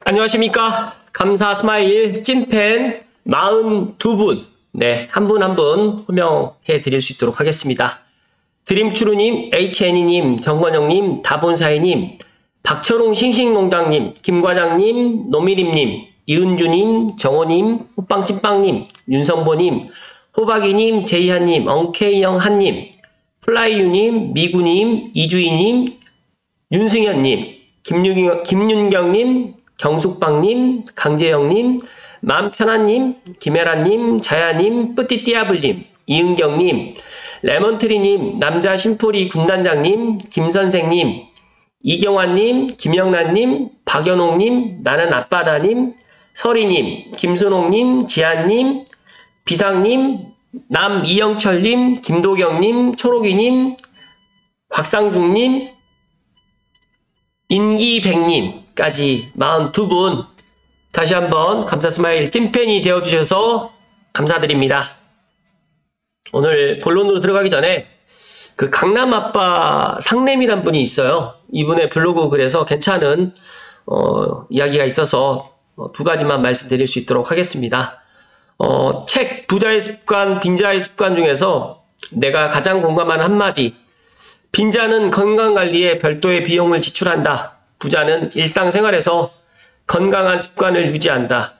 안녕하십니까. 감사 스마일 찐팬 42분. 네, 한 분 한 분 호명해 드릴 수 있도록 하겠습니다. 드림추루님, HN이님, 정권영님, 다본사이님, 박철웅 싱싱농장님, 김과장님, 노미림님, 이은주님, 정호님, 호빵찐빵님, 윤성보님, 호박이님, 제이한님, 엉케이영한님, 플라이유님, 미구님, 이주희님, 윤승현님, 김윤경님, 경숙빵님, 강재영님, 맘편한님, 김혜란님, 자야님, 뿌띠띠아블님, 이은경님, 레몬트리님, 남자심포리 군단장님, 김선생님, 이경환님, 김영란님, 박연옥님, 나는 아빠다님, 서리님, 김순옥님, 지한님, 비상님, 남이영철님, 김도경님, 초록이님, 곽상중님, 인기백님까지 42분 다시 한번 감사 스마일 찐팬이 되어주셔서 감사드립니다. 오늘 본론으로 들어가기 전에 그 강남아빠 상냄이란 분이 있어요. 이분의 블로그 글에서 괜찮은 이야기가 있어서 두 가지만 말씀드릴 수 있도록 하겠습니다. 책 부자의 습관, 빈자의 습관 중에서 내가 가장 공감하는 한마디, 빈자는 건강관리에 별도의 비용을 지출한다. 부자는 일상생활에서 건강한 습관을 유지한다.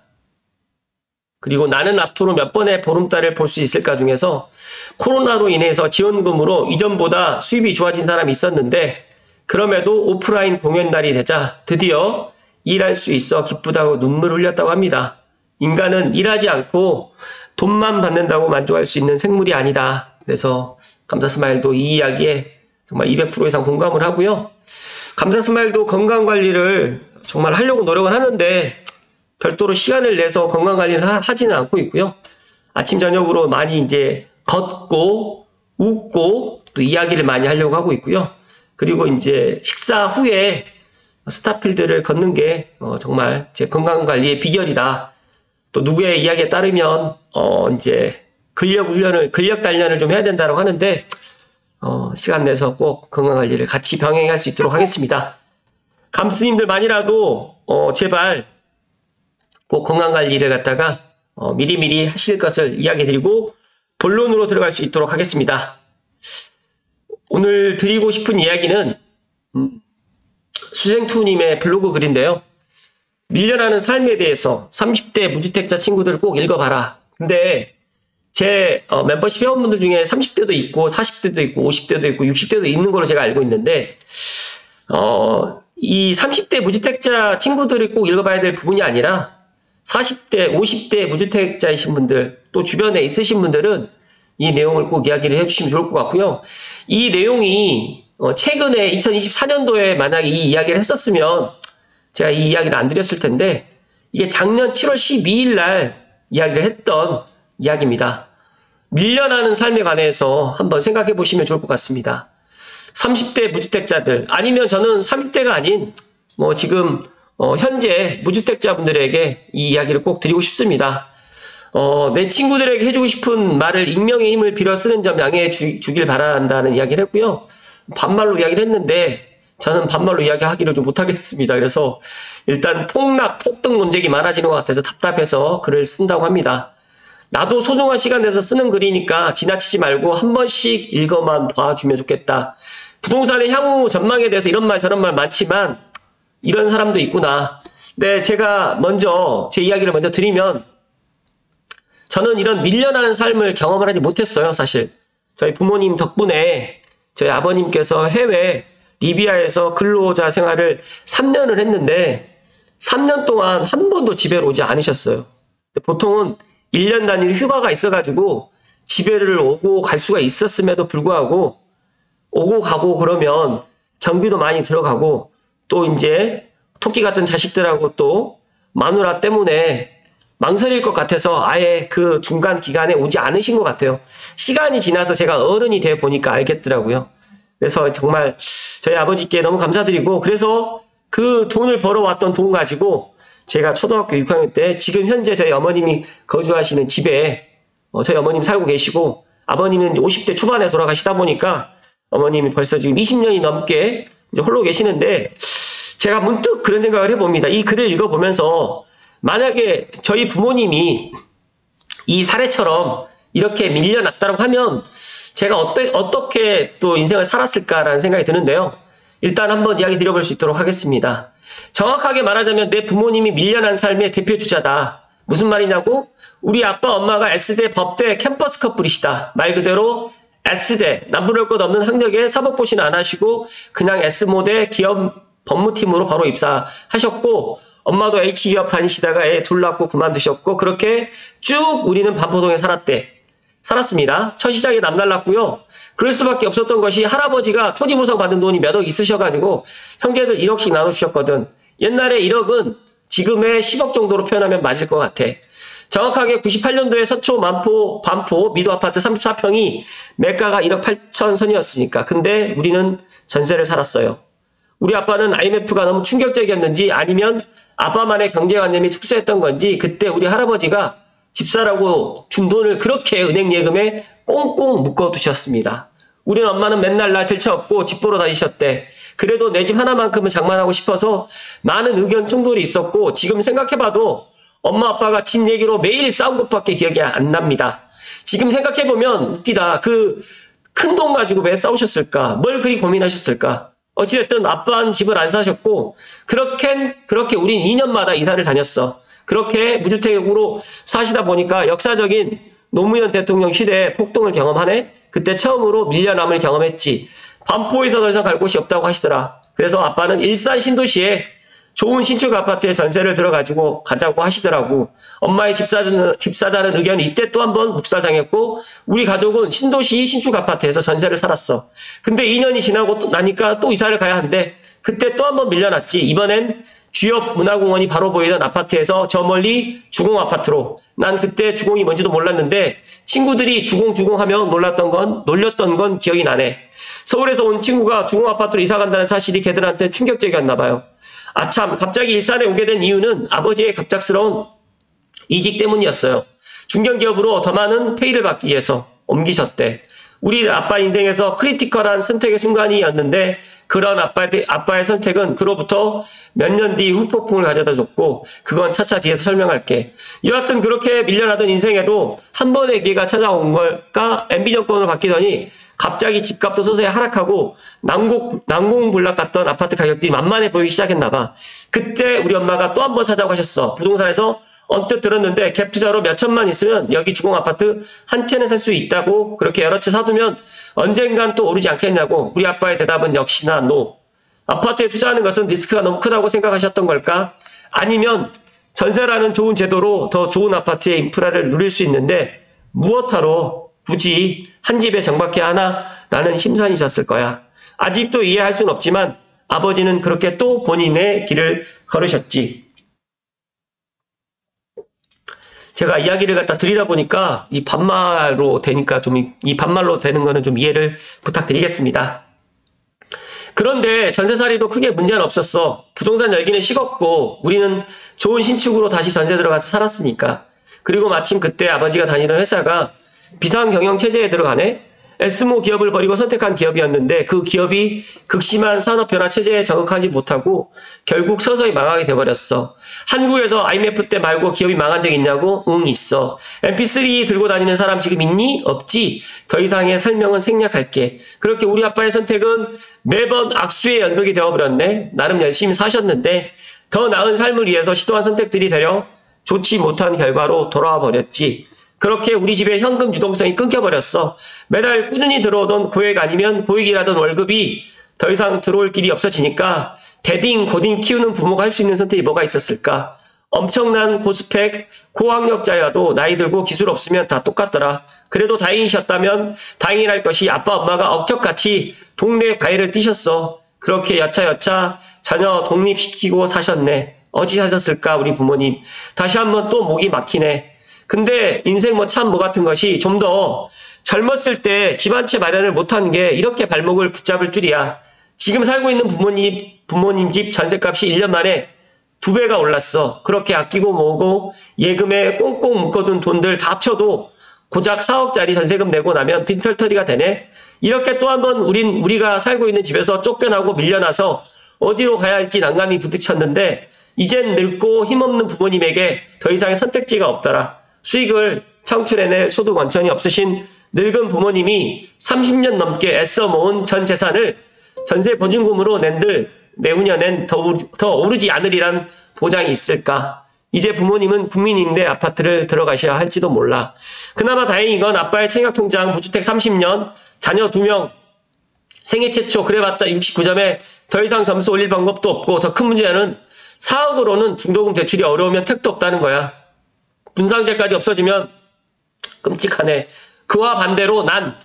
그리고 나는 앞으로 몇 번의 보름달을 볼 수 있을까 중에서 코로나로 인해서 지원금으로 이전보다 수입이 좋아진 사람이 있었는데 그럼에도 오프라인 공연날이 되자 드디어 일할 수 있어 기쁘다고 눈물을 흘렸다고 합니다. 인간은 일하지 않고 돈만 받는다고 만족할 수 있는 생물이 아니다. 그래서 감사 스마일도 이 이야기에 정말 200% 이상 공감을 하고요. 감사 스마일도 건강관리를 정말 하려고 노력을 하는데 별도로 시간을 내서 건강관리를 하지는 않고 있고요. 아침 저녁으로 많이 이제 걷고 웃고 또 이야기를 많이 하려고 하고 있고요. 그리고 이제 식사 후에 스타필드를 걷는 게 정말 제 건강관리의 비결이다. 또 누구의 이야기에 따르면 이제 근력 단련을 좀 해야 된다고 하는데 시간 내서 꼭 건강관리를 같이 병행할 수 있도록 하겠습니다. 감스님들만이라도 제발 꼭 건강관리를 갖다가 미리미리 하실 것을 이야기 드리고 본론으로 들어갈 수 있도록 하겠습니다. 오늘 드리고 싶은 이야기는 수생투님의 블로그 글인데요. 밀려나는 삶에 대해서 30대 무주택자 친구들 꼭 읽어봐라. 근데 제 멤버십 회원분들 중에 30대도 있고 40대도 있고 50대도 있고 60대도 있는 걸로 제가 알고 있는데 이 30대 무주택자 친구들이 꼭 읽어봐야 될 부분이 아니라 40대, 50대 무주택자이신 분들 또 주변에 있으신 분들은 이 내용을 꼭 이야기를 해주시면 좋을 것 같고요. 이 내용이 최근에 2024년도에 만약에 이 이야기를 했었으면 제가 이 이야기를 안 드렸을 텐데 이게 작년 7월 12일 날 이야기를 했던 이야기입니다. 밀려나는 삶에 관해서 한번 생각해 보시면 좋을 것 같습니다. 30대 무주택자들 아니면 저는 30대가 아닌 지금 현재 무주택자분들에게 이 이야기를 꼭 드리고 싶습니다. 내 친구들에게 해주고 싶은 말을 익명의 힘을 빌어 쓰는 점 양해해 주길 바란다는 이야기를 했고요. 반말로 이야기를 했는데 저는 반말로 이야기하기를 좀 못하겠습니다. 그래서 일단 폭등 논쟁이 많아지는 것 같아서 답답해서 글을 쓴다고 합니다. 나도 소중한 시간 내서 쓰는 글이니까 지나치지 말고 한 번씩 읽어만 봐주면 좋겠다. 부동산의 향후 전망에 대해서 이런 말 저런 말 많지만 이런 사람도 있구나. 네, 제가 먼저 제 이야기를 먼저 드리면 저는 이런 밀려나는 삶을 경험을 하지 못했어요. 사실 저희 부모님 덕분에 저희 아버님께서 해외 리비아에서 근로자 생활을 3년을 했는데 3년 동안 한 번도 집에 오지 않으셨어요. 보통은 1년 단위 휴가가 있어가지고 집에를 오고 갈 수가 있었음에도 불구하고 오고 가고 그러면 경비도 많이 들어가고 또 이제 토끼 같은 자식들하고 또 마누라 때문에 망설일 것 같아서 아예 그 중간 기간에 오지 않으신 것 같아요. 시간이 지나서 제가 어른이 돼 보니까 알겠더라고요. 그래서 정말 저희 아버지께 너무 감사드리고 그래서 그 돈을 벌어왔던 돈 가지고 제가 초등학교 6학년 때 지금 현재 저희 어머님이 거주하시는 집에 저희 어머님 살고 계시고 아버님은 이제 50대 초반에 돌아가시다 보니까 어머님이 벌써 지금 20년이 넘게 이제 홀로 계시는데 제가 문득 그런 생각을 해봅니다. 이 글을 읽어보면서 만약에 저희 부모님이 이 사례처럼 이렇게 밀려났다고 하면 제가 어떻게 또 인생을 살았을까라는 생각이 드는데요. 일단 한번 이야기 드려볼 수 있도록 하겠습니다. 정확하게 말하자면 내 부모님이 밀려난 삶의 대표주자다. 무슨 말이냐고? 우리 아빠 엄마가 S대 법대 캠퍼스 커플이시다. 말 그대로 S대 남부를 것 없는 학력에 사법고시는 안 하시고 그냥 S모대 기업 법무팀으로 바로 입사하셨고 엄마도 H기업 다니시다가 애 둘 낳고 그만두셨고 그렇게 쭉 우리는 반포동에 살았습니다. 첫 시작에 남달랐고요. 그럴 수밖에 없었던 것이 할아버지가 토지보상 받은 돈이 몇 억 있으셔가지고 형제들 1억씩 나눠주셨거든. 옛날에 1억은 지금의 10억 정도로 표현하면 맞을 것 같아. 정확하게 98년도에 서초, 반포, 미도 아파트 34평이 매가가 1억 8천 선이었으니까. 근데 우리는 전세를 살았어요. 우리 아빠는 IMF가 너무 충격적이었는지 아니면 아빠만의 경제관념이 특수했던 건지 그때 우리 할아버지가 집 사라고 준 돈을 그렇게 은행 예금에 꽁꽁 묶어두셨습니다. 우리 엄마는 맨날 날 들쳐업고 집 보러 다니셨대. 그래도 내 집 하나만큼은 장만하고 싶어서 많은 의견 충돌이 있었고 지금 생각해봐도 엄마 아빠가 집 얘기로 매일 싸운 것밖에 기억이 안 납니다. 지금 생각해보면 웃기다. 그 큰 돈 가지고 왜 싸우셨을까? 뭘 그리 고민하셨을까? 어찌됐든 아빠는 집을 안 사셨고 그렇게 우린 2년마다 이사를 다녔어. 그렇게 무주택으로 사시다 보니까 역사적인 노무현 대통령 시대에 폭동을 경험하네. 그때 처음으로 밀려남을 경험했지. 반포에서 더 이상 갈 곳이 없다고 하시더라. 그래서 아빠는 일산 신도시에 좋은 신축 아파트에 전세를 들어가지고 가자고 하시더라고. 엄마의 집 사자는 의견이 이때 또 한 번 묵살당했고 우리 가족은 신도시 신축 아파트에서 전세를 살았어. 근데 2년이 지나고 나니까 또 이사를 가야 한대. 그때 또 한 번 밀려났지. 이번엔 주엽 문화공원이 바로 보이던 아파트에서 저 멀리 주공 아파트로. 난 그때 주공이 뭔지도 몰랐는데 친구들이 주공 하면 놀렸던 건 기억이 나네. 서울에서 온 친구가 주공 아파트로 이사 간다는 사실이 걔들한테 충격적이었나 봐요. 아참, 갑자기 일산에 오게 된 이유는 아버지의 갑작스러운 이직 때문이었어요. 중견기업으로 더 많은 페이를 받기 위해서 옮기셨대. 우리 아빠 인생에서 크리티컬한 선택의 순간이었는데 그런 아빠의 선택은 그로부터 몇 년 뒤 후폭풍을 가져다 줬고 그건 차차 뒤에서 설명할게. 여하튼 그렇게 밀려나던 인생에도 한 번의 기회가 찾아온 걸까? MB 정권을 바뀌더니 갑자기 집값도 서서히 하락하고 난공불락 같던 아파트 가격들이 만만해 보이기 시작했나봐. 그때 우리 엄마가 또 한 번 사자고 하셨어. 부동산에서 언뜻 들었는데 갭 투자로 몇 천만 있으면 여기 주공 아파트 한 채는 살 수 있다고. 그렇게 여러 채 사두면 언젠간 또 오르지 않겠냐고. 우리 아빠의 대답은 역시나 노. 아파트에 투자하는 것은 리스크가 너무 크다고 생각하셨던 걸까? 아니면 전세라는 좋은 제도로 더 좋은 아파트의 인프라를 누릴 수 있는데 무엇하러 굳이 한 집에 정박해야 하나라는 심산이셨을 거야. 아직도 이해할 수는 없지만 아버지는 그렇게 또 본인의 길을 걸으셨지. 제가 이야기를 갖다 드리다 보니까 이 반말로 되니까 이 반말로 되는 거는 좀 이해를 부탁드리겠습니다. 그런데 전세살이도 크게 문제는 없었어. 부동산 열기는 식었고 우리는 좋은 신축으로 다시 전세 들어가서 살았으니까. 그리고 마침 그때 아버지가 다니던 회사가 비상경영 체제에 들어가네. S모 기업을 버리고 선택한 기업이었는데 그 기업이 극심한 산업변화 체제에 적응하지 못하고 결국 서서히 망하게 돼버렸어. 한국에서 IMF 때 말고 기업이 망한 적 있냐고? 응, 있어. MP3 들고 다니는 사람 지금 있니? 없지. 더 이상의 설명은 생략할게. 그렇게 우리 아빠의 선택은 매번 악수의 연속이 되어버렸네. 나름 열심히 사셨는데 더 나은 삶을 위해서 시도한 선택들이 되려 좋지 못한 결과로 돌아와 버렸지. 그렇게 우리 집의 현금 유동성이 끊겨버렸어. 매달 꾸준히 들어오던 고액 아니면 고액이라던 월급이 더 이상 들어올 길이 없어지니까 대딩, 고딩 키우는 부모가 할 수 있는 선택이 뭐가 있었을까? 엄청난 고스펙, 고학력자여도 나이 들고 기술 없으면 다 똑같더라. 그래도 다행이셨다면 다행이랄 것이 아빠 엄마가 억척같이 동네 과일을 뛰셨어. 그렇게 여차여차 자녀 독립시키고 사셨네. 어찌 사셨을까 우리 부모님. 다시 한번 또 목이 막히네. 근데 인생 뭐 같은 것이 좀 더 젊었을 때 집 한 채 마련을 못한 게 이렇게 발목을 붙잡을 줄이야. 지금 살고 있는 부모님 집 전셋값이 1년 만에 2배가 올랐어. 그렇게 아끼고 모으고 예금에 꽁꽁 묶어둔 돈들 다 합쳐도 고작 4억짜리 전세금 내고 나면 빈털터리가 되네. 이렇게 또 한 번 우리가 살고 있는 집에서 쫓겨나고 밀려나서 어디로 가야 할지 난감히 부딪혔는데 이젠 늙고 힘없는 부모님에게 더 이상의 선택지가 없더라. 수익을 창출해낼 소득 원천이 없으신 늙은 부모님이 30년 넘게 애써 모은 전 재산을 전세 보증금으로 낸들 내후년엔 더 오르지 않으리란 보장이 있을까? 이제 부모님은 국민임대 아파트를 들어가셔야 할지도 몰라. 그나마 다행인 건 아빠의 청약통장 무주택 30년, 자녀 2명, 생애 최초 그래봤자 69점에 더 이상 점수 올릴 방법도 없고 더 큰 문제는 4억으로는 중도금 대출이 어려우면 택도 없다는 거야. 분상제까지 없어지면 끔찍하네. 그와 반대로 난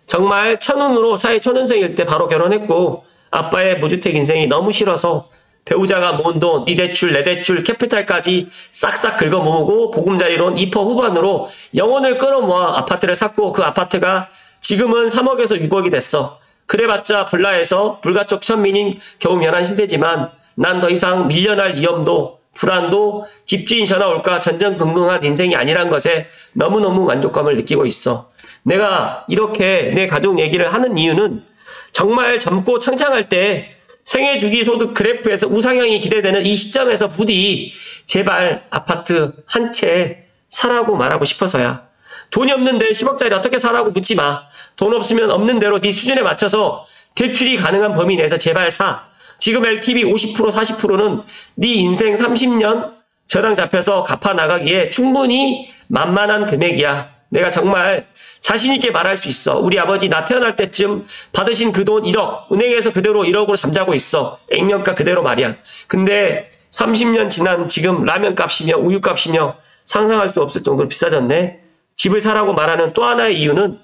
정말 천운으로 사회 초년생일 때 바로 결혼했고 아빠의 무주택 인생이 너무 싫어서 배우자가 모은 돈, 네 대출, 내 대출, 캐피탈까지 싹싹 긁어모으고 보금자리론 2% 후반으로 영혼을 끌어모아 아파트를 샀고 그 아파트가 지금은 3억에서 6억이 됐어. 그래봤자 불라에서 불가촉 천민인 겨우 면한 신세지만 난 더 이상 밀려날 위험도 불안도 집주인 전화 올까 전전긍긍한 인생이 아니란 것에 너무너무 만족감을 느끼고 있어. 내가 이렇게 내 가족 얘기를 하는 이유는 정말 젊고 창창할 때 생애주기소득 그래프에서 우상향이 기대되는 이 시점에서 부디 제발 아파트 한 채 사라고 말하고 싶어서야. 돈이 없는데 10억짜리 어떻게 사라고 묻지 마. 돈 없으면 없는 대로 네 수준에 맞춰서 대출이 가능한 범위 내에서 제발 사. 지금 LTV 50% 40%는 네 인생 30년 저당 잡혀서 갚아 나가기에 충분히 만만한 금액이야. 내가 정말 자신있게 말할 수 있어. 우리 아버지 나 태어날 때쯤 받으신 그 돈 1억, 은행에서 그대로 1억으로 잠자고 있어. 액면가 그대로 말이야. 근데 30년 지난 지금 라면 값이며 우유 값이며 상상할 수 없을 정도로 비싸졌네. 집을 사라고 말하는 또 하나의 이유는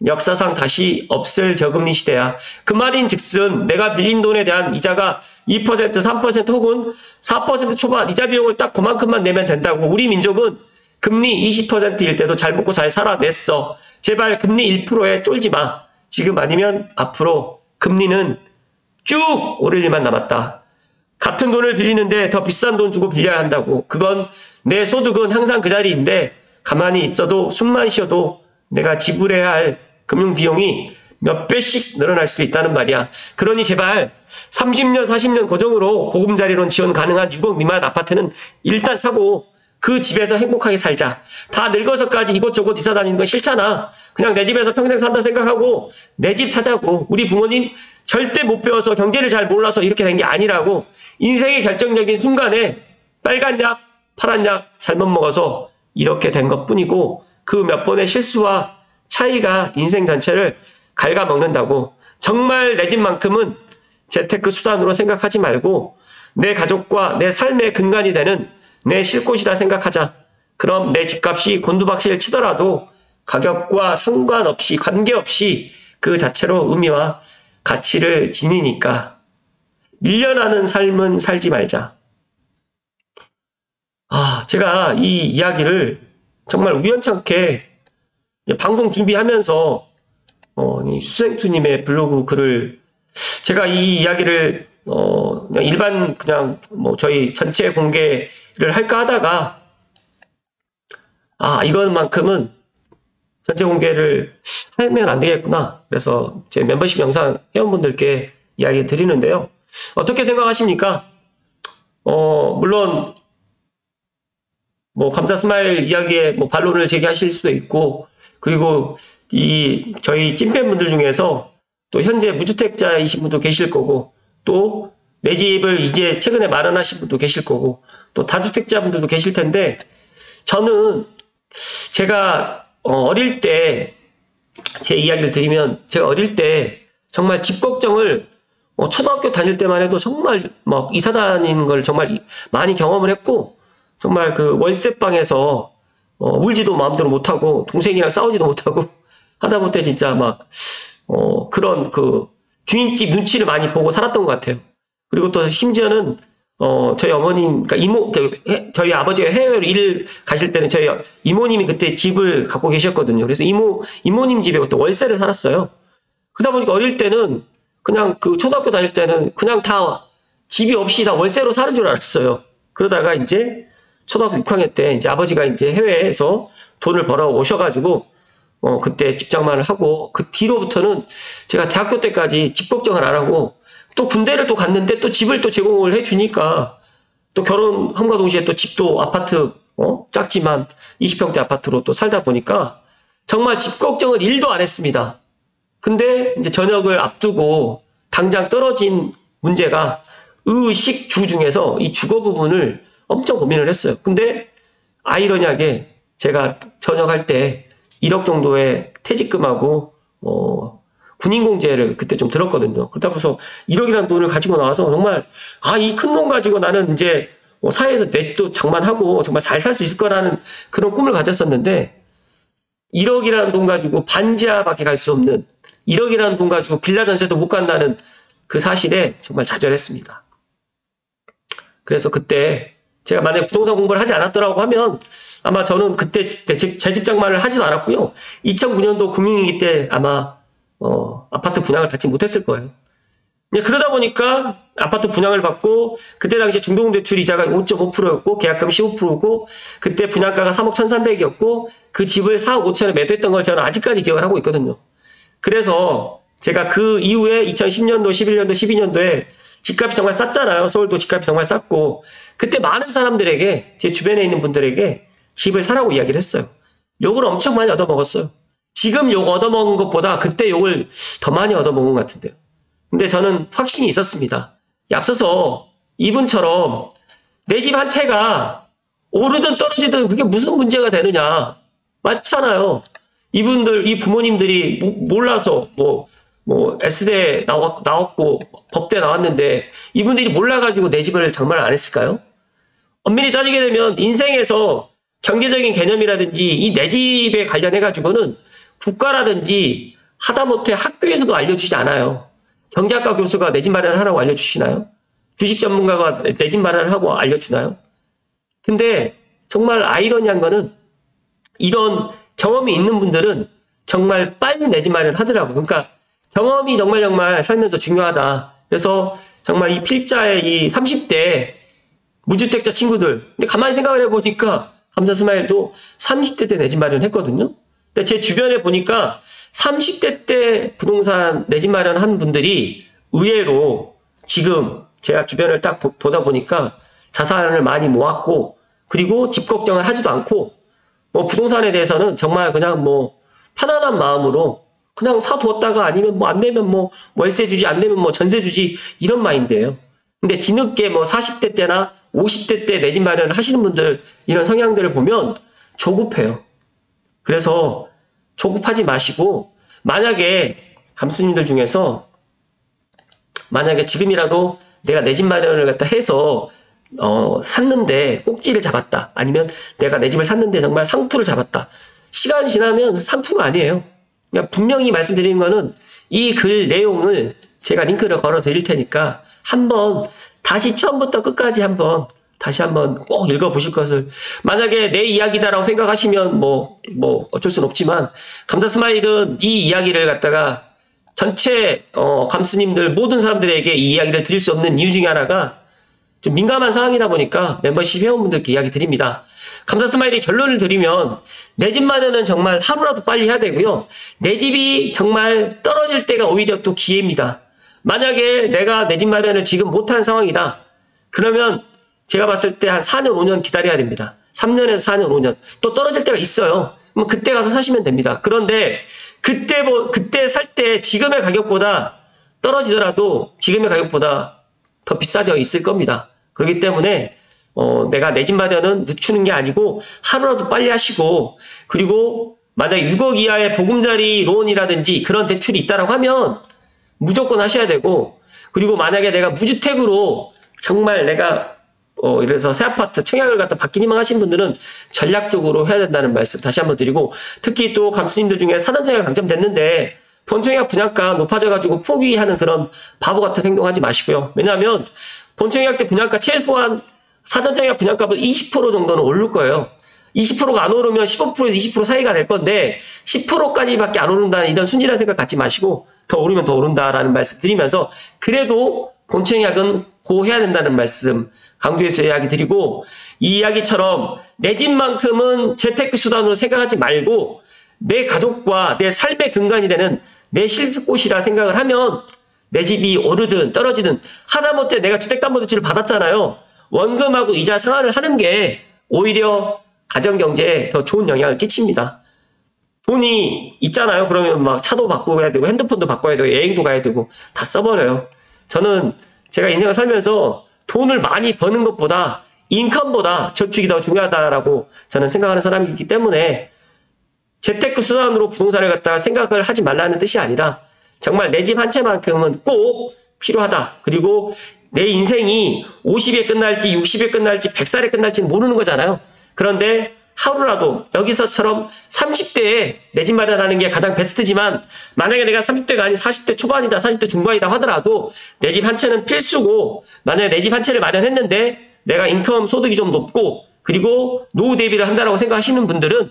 역사상 다시 없을 저금리 시대야. 그 말인 즉슨 내가 빌린 돈에 대한 이자가 2%, 3% 혹은 4% 초반 이자 비용을 딱 그만큼만 내면 된다고. 우리 민족은 금리 20%일 때도 잘 먹고 잘 살아냈어. 제발 금리 1%에 쫄지 마. 지금 아니면 앞으로 금리는 쭉 오를 일만 남았다. 같은 돈을 빌리는데 더 비싼 돈 주고 빌려야 한다고. 그건 내 소득은 항상 그 자리인데 가만히 있어도 숨만 쉬어도 내가 지불해야 할 금융비용이 몇 배씩 늘어날 수도 있다는 말이야. 그러니 제발 30년, 40년 고정으로 보금자리론 지원 가능한 6억 미만 아파트는 일단 사고 그 집에서 행복하게 살자. 다 늙어서까지 이곳저곳 이사 다니는 건 싫잖아. 그냥 내 집에서 평생 산다 생각하고 내 집 사자고. 우리 부모님 절대 못 배워서 경제를 잘 몰라서 이렇게 된 게 아니라고. 인생의 결정적인 순간에 빨간 약, 파란 약 잘못 먹어서 이렇게 된 것뿐이고 그 몇 번의 실수와 차이가 인생 전체를 갉아먹는다고. 정말 내 집만큼은 재테크 수단으로 생각하지 말고 내 가족과 내 삶의 근간이 되는 내 쉴 곳이라 생각하자. 그럼 내 집값이 곤두박질 치더라도 가격과 상관없이 관계없이 그 자체로 의미와 가치를 지니니까 밀려나는 삶은 살지 말자. 제가 이 이야기를 정말 우연찮게 방송 준비하면서 이 수생투님의 블로그 글을 제가 이 이야기를 그냥 일반 그냥 뭐 저희 전체 공개를 할까 하다가 이것만큼은 전체 공개를 하면 안 되겠구나. 그래서 제 멤버십 영상 회원분들께 이야기 드리는데요. 어떻게 생각하십니까? 물론 뭐 감사 스마일 이야기에 뭐 반론을 제기하실 수도 있고, 그리고 저희 찐팬분들 중에서 또 현재 무주택자이신 분도 계실 거고, 또 내 집을 이제 최근에 마련하신 분도 계실 거고, 또 다주택자분들도 계실 텐데, 저는 제가 어릴 때 제 이야기를 드리면, 제가 어릴 때 정말 집 걱정을 초등학교 다닐 때만 해도 정말 막 이사 다니는 걸 정말 많이 경험을 했고, 정말 그 월세방에서 울지도 마음대로 못하고 동생이랑 싸우지도 못하고 하다 못해 진짜 막 그런 그 주인집 눈치를 많이 보고 살았던 것 같아요. 그리고 또 심지어는 저희 어머님, 그러니까 저희 아버지가 해외로 일 가실 때는 저희 이모님이 그때 집을 갖고 계셨거든요. 그래서 이모님 집에 또 월세를 살았어요. 그러다 보니까 어릴 때는 그냥 그 초등학교 다닐 때는 그냥 다 집이 없이 다 월세로 사는 줄 알았어요. 그러다가 이제 초등학교 6학년 때 이제 아버지가 이제 해외에서 돈을 벌어 오셔가지고 그때 직장만을 하고, 그 뒤로부터는 제가 대학교 때까지 집 걱정을 안 하고 또 군대를 또 갔는데 또 집을 또 제공을 해주니까 또 결혼함과 동시에 또 집도 아파트 작지만 20평대 아파트로 또 살다 보니까 정말 집 걱정을 1도 안 했습니다. 근데 이제 전역을 앞두고 당장 떨어진 문제가 의식 주 중에서 이 주거 부분을 엄청 고민을 했어요. 근데 아이러니하게 제가 전역할 때 1억 정도의 퇴직금하고 군인공제를 그때 좀 들었거든요. 그러다 보면서 1억이라는 돈을 가지고 나와서 정말 이 큰 돈 가지고 나는 이제 사회에서 넷도 장만하고 정말 잘 살 수 있을 거라는 그런 꿈을 가졌었는데 1억이라는 돈 가지고 반지하밖에 갈 수 없는 1억이라는 돈 가지고 빌라 전세도 못 간다는 그 사실에 정말 좌절했습니다. 그래서 그때 제가 만약에 부동산 공부를 하지 않았더라고 하면 아마 저는 그때 재집 장만을 하지도 않았고요. 2009년도 금융위기 때 아마 아파트 분양을 받지 못했을 거예요. 그러다 보니까 아파트 분양을 받고 그때 당시에 중도금대출 이자가 5.5%였고 계약금 15%고 그때 분양가가 3억 1,300이었고 그 집을 4억 5천에 매도했던 걸 저는 아직까지 기억을 하고 있거든요. 그래서 제가 그 이후에 2010년도, 11년도, 12년도에 집값이 정말 쌌잖아요. 서울도 집값이 정말 쌌고 그때 많은 사람들에게 제 주변에 있는 분들에게 집을 사라고 이야기를 했어요. 욕을 엄청 많이 얻어먹었어요. 지금 욕 얻어먹은 것보다 그때 욕을 더 많이 얻어먹은 것 같은데요. 근데 저는 확신이 있었습니다. 앞서서 이분처럼 내 집 한 채가 오르든 떨어지든 그게 무슨 문제가 되느냐. 맞잖아요. 이분들, 이 부모님들이 몰라서 S대 나왔고 법대 나왔는데 이분들이 몰라가지고 내 집을 장만을 안 했을까요? 엄밀히 따지게 되면 인생에서 경제적인 개념이라든지 이 내 집에 관련해가지고는 국가라든지 하다못해 학교에서도 알려주지 않아요. 경제학과 교수가 내 집 마련을 하라고 알려주시나요? 주식 전문가가 내 집 마련을 하고 알려주나요? 근데 정말 아이러니한 거는 이런 경험이 있는 분들은 정말 빨리 내 집 마련을 하더라고요. 그러니까 경험이 정말 살면서 중요하다. 그래서 정말 이 필자의 이 30대 무주택자 친구들. 근데 가만히 생각을 해보니까 감사스마일도 30대 때 내 집 마련했거든요. 근데 제 주변에 보니까 30대 때 부동산 내 집 마련한 분들이 의외로 지금 제가 주변을 딱 보다 보니까 자산을 많이 모았고 그리고 집 걱정을 하지도 않고 부동산에 대해서는 정말 그냥 편안한 마음으로 그냥 사두었다가 아니면 안 되면 월세 주지 안 되면 전세 주지 이런 마인드예요. 근데 뒤늦게 40대 때나 50대 때 내 집 마련을 하시는 분들 이런 성향들을 보면 조급해요. 그래서 조급하지 마시고 만약에 감스님들 중에서 만약에 지금이라도 내가 내 집 마련을 갖다 해서 샀는데 꼭지를 잡았다. 아니면 내가 내 집을 샀는데 정말 상투를 잡았다. 시간 지나면 상투가 아니에요. 그냥 분명히 말씀드리는 거는 이 글 내용을 제가 링크를 걸어 드릴 테니까 한번 다시 처음부터 끝까지 다시 한번 꼭 읽어보실 것을 만약에 내 이야기다라고 생각하시면 어쩔 수는 없지만 감사스마일은 이 이야기를 갖다가 전체 감스님들 모든 사람들에게 이 이야기를 드릴 수 없는 이유 중에 하나가 좀 민감한 상황이다 보니까 멤버십 회원분들께 이야기 드립니다. 감사스마일의 결론을 드리면 내 집 마련은 정말 하루라도 빨리 해야 되고요. 내 집이 정말 떨어질 때가 오히려 또 기회입니다. 만약에 내가 내 집 마련을 지금 못한 상황이다. 그러면 제가 봤을 때 한 4년, 5년 기다려야 됩니다. 3년에서 4년, 5년. 또 떨어질 때가 있어요. 그럼 그때 가서 사시면 됩니다. 그런데 그때 살 때 지금의 가격보다 떨어지더라도 지금의 가격보다 더 비싸져 있을 겁니다. 그렇기 때문에 내가 내 집 마련은 늦추는 게 아니고 하루라도 빨리 하시고 그리고 만약에 6억 이하의 보금자리 론이라든지 그런 대출이 있다라고 하면 무조건 하셔야 되고 그리고 만약에 내가 무주택으로 정말 내가 이래서 새 아파트 청약을 갖다 받긴 희망하신 분들은 전략적으로 해야 된다는 말씀 다시 한번 드리고 특히 또 감스님들 중에 사전청약 당첨됐는데 본청약 분양가 높아져가지고 포기하는 그런 바보 같은 행동하지 마시고요. 왜냐하면 본청약 때 분양가 최소한 사전청약 분양가보다 20% 정도는 오를 거예요. 20%가 안 오르면 15%에서 20% 사이가 될 건데 10%까지밖에 안 오른다는 이런 순진한 생각 갖지 마시고 더 오르면 더 오른다라는 말씀 드리면서 그래도 본청약은 고해야 된다는 말씀 강조해서 이야기 드리고 이 이야기처럼 내 집만큼은 재테크 수단으로 생각하지 말고 내 가족과 내 삶의 근간이 되는 내 실속곳이라 생각을 하면 내 집이 오르든 떨어지든 하다못해 내가 주택담보대출을 받았잖아요. 원금하고 이자 상환을 하는 게 오히려 가정경제에 더 좋은 영향을 끼칩니다. 돈이 있잖아요. 그러면 막 차도 바꿔야 되고 핸드폰도 바꿔야 되고 여행도 가야 되고 다 써버려요. 저는 제가 인생을 살면서 돈을 많이 버는 것보다 인컴보다 저축이 더 중요하다라고 저는 생각하는 사람이기 때문에 재테크 수단으로 부동산을 갖다가 생각을 하지 말라는 뜻이 아니라 정말 내 집 한 채만큼은 꼭 필요하다. 그리고 내 인생이 50에 끝날지 60에 끝날지 100살에 끝날지는 모르는 거잖아요. 그런데 하루라도 여기서처럼 30대에 내 집 마련하는 게 가장 베스트지만 만약에 내가 30대가 아닌 40대 초반이다 40대 중반이다 하더라도 내 집 한 채는 필수고 만약에 내 집 한 채를 마련했는데 내가 인컴 소득이 좀 높고 그리고 노후 대비를 한다라고 생각하시는 분들은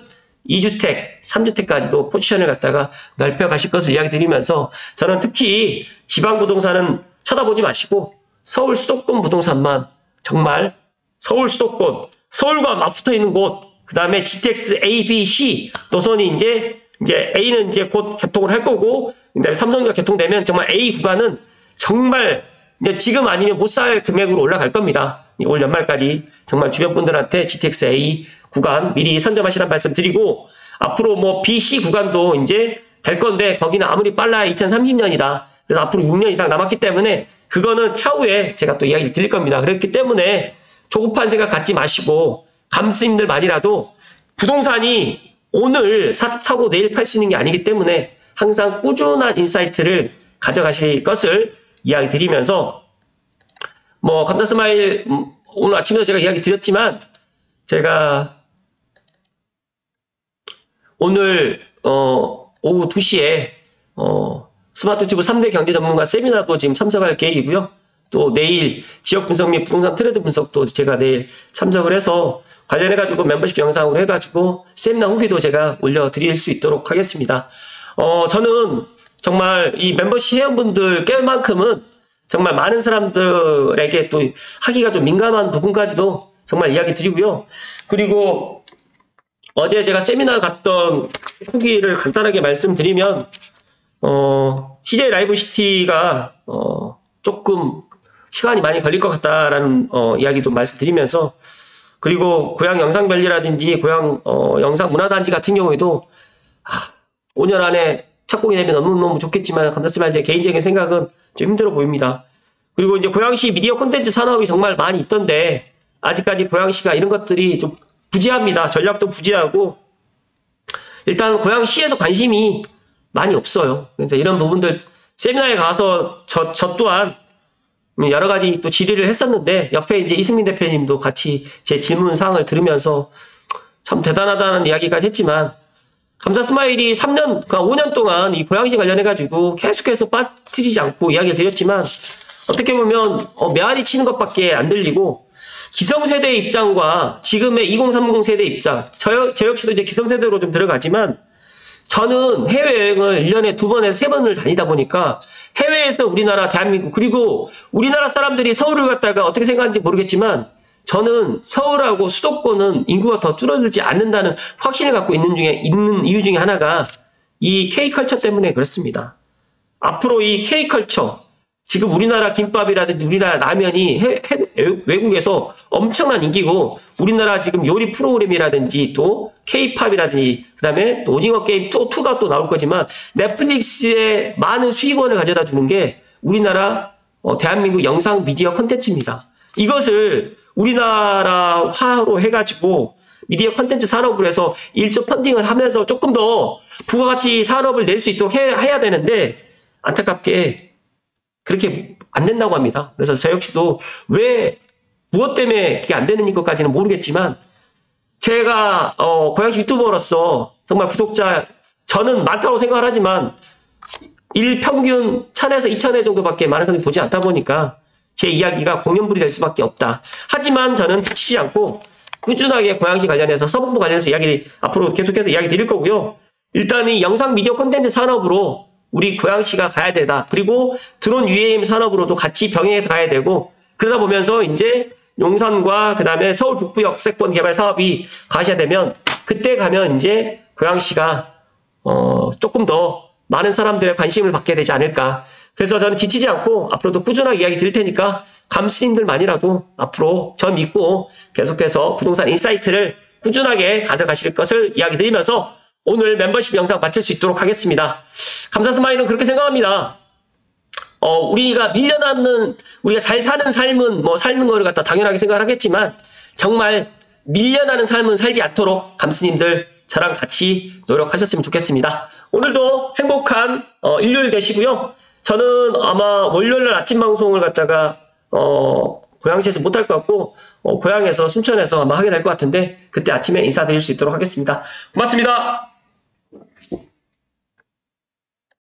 2주택, 3주택까지도 포지션을 갖다가 넓혀 가실 것을 이야기 드리면서 저는 특히 지방 부동산은 쳐다보지 마시고 서울 수도권 부동산만 정말 서울 수도권, 서울과 맞붙어 있는 곳, 그 다음에 GTX A, B, C 노선이 이제 A는 이제 곧 개통을 할 거고, 그 다음에 삼성전자 개통되면 정말 A 구간은 정말 이제 지금 아니면 못 살 금액으로 올라갈 겁니다. 올 연말까지 정말 주변 분들한테 GTX A 구간 미리 선점하시라는 말씀 드리고, 앞으로 뭐 B, C 구간도 이제 될 건데 거기는 아무리 빨라야 2030년이다. 그래서 앞으로 6년 이상 남았기 때문에 그거는 차후에 제가 또 이야기를 드릴 겁니다. 그렇기 때문에 조급한 생각 갖지 마시고 감스님들만이라도 부동산이 오늘 사고 내일 팔 수 있는 게 아니기 때문에 항상 꾸준한 인사이트를 가져가실 것을 이야기 드리면서 뭐 감사스마일 오늘 아침에도 제가 이야기 드렸지만 제가 오늘 오후 2시에 스마트 유튜브 3대 경제 전문가 세미나도 지금 참석할 계획이고요. 또 내일 지역 분석 및 부동산 트렌드 분석도 제가 내일 참석을 해서 관련해가지고 멤버십 영상으로 해가지고 세미나 후기도 제가 올려드릴 수 있도록 하겠습니다. 저는 정말 이 멤버십 회원분들 깰만큼은 정말 많은 사람들에게 또 하기가 좀 민감한 부분까지도 정말 이야기 드리고요. 그리고 어제 제가 세미나 갔던 후기를 간단하게 말씀드리면 CJ 라이브 시티가 조금 시간이 많이 걸릴 것 같다라는 이야기 좀 말씀드리면서, 그리고 고향 영상밸리라든지 고향 영상 문화단지 같은 경우에도 5년 안에 착공이 되면 너무너무 좋겠지만 감사스마일 제 개인적인 생각은 좀 힘들어 보입니다. 그리고 이제 고양시 미디어 콘텐츠 산업이 정말 많이 있던데 아직까지 고양시가 이런 것들이 좀 부재합니다. 전략도 부재하고 일단 고양시에서 관심이 많이 없어요. 그래서 이런 부분들 세미나에 가서 저 또한 여러 가지 또 질의를 했었는데 옆에 이제 이승민 대표님도 같이 제 질문 사항을 들으면서 참 대단하다는 이야기까지 했지만 감사스마일이 3년, 그러니까 5년 동안 이 고양시 관련해가지고 계속해서 빠뜨리지 않고 이야기를 드렸지만 어떻게 보면 메아리 치는 것밖에 안 들리고 기성세대의 입장과 지금의 2030 세대 입장, 저 역시도 이제 기성세대로 좀 들어가지만 저는 해외여행을 1년에 2번에서 3번을 다니다 보니까 해외에서 우리나라 대한민국 그리고 우리나라 사람들이 서울을 갖다가 어떻게 생각하는지 모르겠지만 저는 서울하고 수도권은 인구가 더 줄어들지 않는다는 확신을 갖고 있는 이유 중에 하나가 이 K컬처 때문에 그렇습니다. 앞으로 이 K컬처, 지금 우리나라 김밥이라든지 우리나라 라면이 외국에서 엄청난 인기고 우리나라 지금 요리 프로그램이라든지 또 K-팝이라든지 그 다음에 또 오징어 게임 또 2가 또 나올 거지만 넷플릭스에 많은 수익원을 가져다 주는 게 우리나라 대한민국 영상 미디어 컨텐츠입니다. 이것을 우리나라화로 해가지고 미디어 컨텐츠 산업을 해서 1조 펀딩을 하면서 조금 더 부가가치 산업을 낼 수 있도록 해야 되는데 안타깝게 그렇게 안 된다고 합니다. 그래서 저 역시도 왜 무엇 때문에 그게 안 되는 것까지는 모르겠지만 제가 고양시 유튜버로서 정말 구독자 저는 많다고 생각을 하지만 일평균 1000에서 2000회 정도밖에 많은 사람들이 보지 않다 보니까 제 이야기가 공연불이 될 수밖에 없다. 하지만 저는 지치지 않고 꾸준하게 고양시 관련해서 서북부 관련해서 이야기 앞으로 계속해서 이야기 드릴 거고요. 일단 이 영상 미디어 콘텐츠 산업으로 우리 고양시가 가야 되다. 그리고 드론 UAM 산업으로도 같이 병행해서 가야 되고 그러다 보면서 이제 용산과 그 다음에 서울 북부 역세권 개발 사업이 가셔야 되면 그때 가면 이제 고양시가 조금 더 많은 사람들의 관심을 받게 되지 않을까. 그래서 저는 지치지 않고 앞으로도 꾸준하게 이야기 드릴 테니까 감스님들만이라도 앞으로 저 믿고 계속해서 부동산 인사이트를 꾸준하게 가져가실 것을 이야기 드리면서 오늘 멤버십 영상 마칠 수 있도록 하겠습니다. 감사스마일은 그렇게 생각합니다. 우리가 밀려남는, 우리가 잘 사는 삶은 삶은 거를 갖다 당연하게 생각을 하겠지만 정말 밀려나는 삶은 살지 않도록 감스님들 저랑 같이 노력하셨으면 좋겠습니다. 오늘도 행복한 일요일 되시고요. 저는 아마 월요일날 아침 방송을 갖다가 고양시에서 못할 것 같고 고양에서 순천에서 아마 하게 될 것 같은데 그때 아침에 인사드릴 수 있도록 하겠습니다. 고맙습니다.